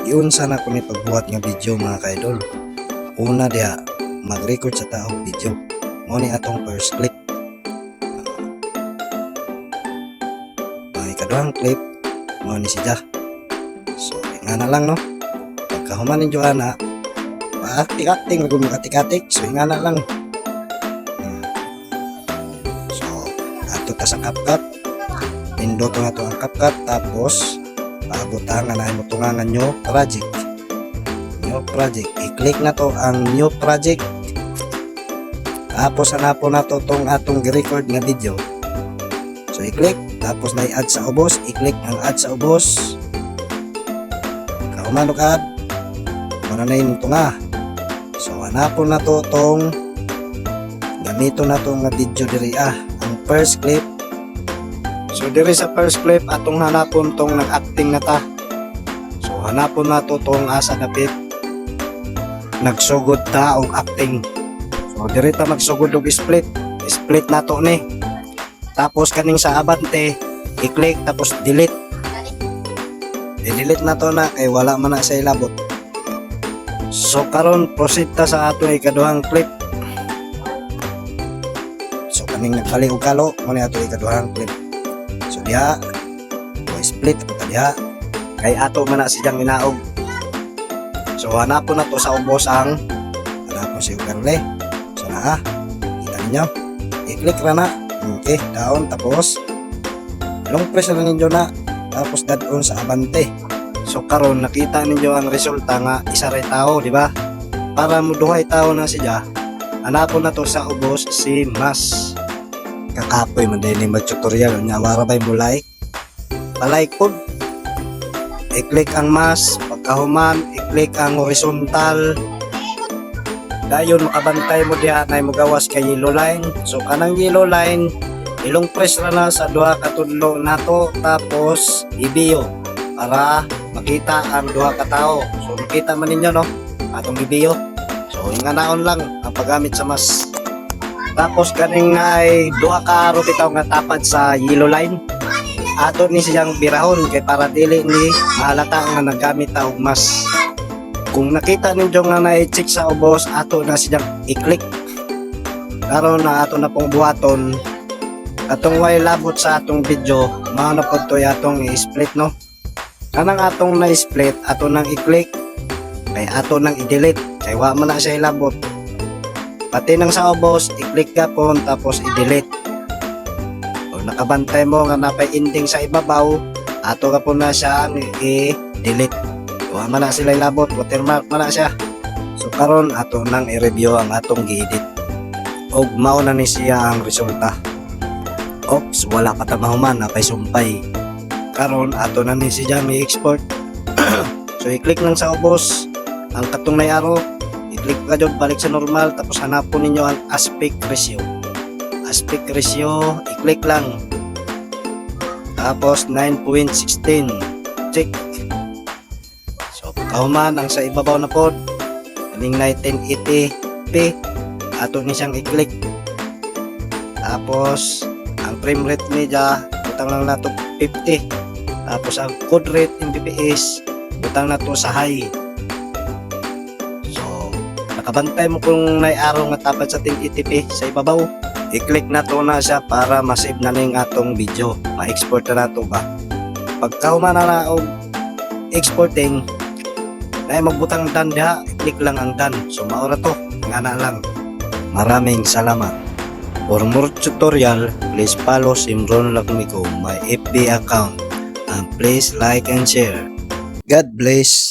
Giunsa na ko ni pagbuhat nga video mga kaidol. Una diha mag-record sa tao video. Mo ni atong first clip. Ang ikaduhang clip mo ni si Jah. So nga na lang no. Pagkahuman ni Joanna, paaktik-akting magud makatik-atik. So nga na lang. So ato ta sa CapCut. Pindot nga to ang CapCut tapos paabutangan na mo tungangan new project. I-click na to ang new project. Tapos hanapon na to tong atong gi-record nga video. So i-click tapos na i-add sa ubos, i-click ang add sa ubos. Kauman og add. Muna na yung tunga. So hanapon na to tong gamito na to nga video diri ang first clip. So diri sa first clip atong hanapon tong nag-acting na ta. So hanapon na to tong asa dapit nagsugod ta og acting. So diri ta magsugod og split na to ni. Tapos kaning sa abante i-click tapos delete. I-delete na to na kay wala man na sa ilabot. So karon proceed ta sa atong ikaduhang clip. So kaning nagkali og kalo mo ni atong ikaduhang clip. So diha split ta diha kay ato man na siyang inaog. So hanapon na to sa ubos ang hanapon si Ugarle. So na kita ninyo i-click ra na. Okay, down tapos long press na ninyo na tapos dadon sa abante. So karon nakita ninyo ang resulta nga isa ray tao, di ba? Para mo duhay tao na siya, hanapon na to sa ubos si Mas. Kakapoy man din mag-tutorial nya wara bay mo like. Pa-like pod. I-click ang Mas, pagkahuman i-click ang horizontal. Dayon makabantay mo diha na mo gawas kay yellow line. So kanang yellow line ilong press ra na sa duha ka tudlo nato tapos ibiyo para makita ang duha ka tawo. So makita man ninyo no atong ibiyo. So inganaon lang ang paggamit sa Mas. Tapos kaning ay duha ka ro bitaw nga tapad sa yellow line. Ato ni siyang birahon kay para dili ni mahalata nga naggamit ta og Mas. Kung nakita ninyo nga na-check sa ubos, ato na siyang i-click. Karon na ato na pong buhaton. Atong way labot sa atong video, mao na pod to atong i-split no. Kanang atong na-split, ato nang i-click. Kay ato nang i-delete, kay wa man na siya ilabot. Pati nang sa ubos, i-click ka po tapos i-delete. Kung nakabantay mo nga napay ending sa ibabaw, ato ka po na siya i-delete. Wa man na sila ilabot, watermark man na siya. So karon ato nang i-review ang atong gi-edit. Og mao na ni siya ang resulta. Oops, wala pa ta mahuman na pay sumpay. Karon ato na ni siya mi-export. So i-click lang sa ubos ang katong nay arrow. I-click ka jud balik sa normal tapos hanapon ninyo ang aspect ratio. Aspect ratio, i-click lang. Tapos 9.16. Check. Kauman ang sa ibabaw na pod kaning 1980p ato ni siyang i-click. Tapos ang frame rate niya butang lang nato 50. Tapos ang code rate mbps butang nato sa high. So nakabantay mo kung nay-araw nga tapad sa 1080p sa ibabaw. I-click nato na siya para ma-save na ning atong video. Ma-export na nato ba. Pagkauman na og exporting ay magbutang done diha, i-click lang ang done. So maura to, nga na lang. Maraming salamat. For more tutorial, please follow Simron Lagmiko, my FB account, and please like and share. God bless.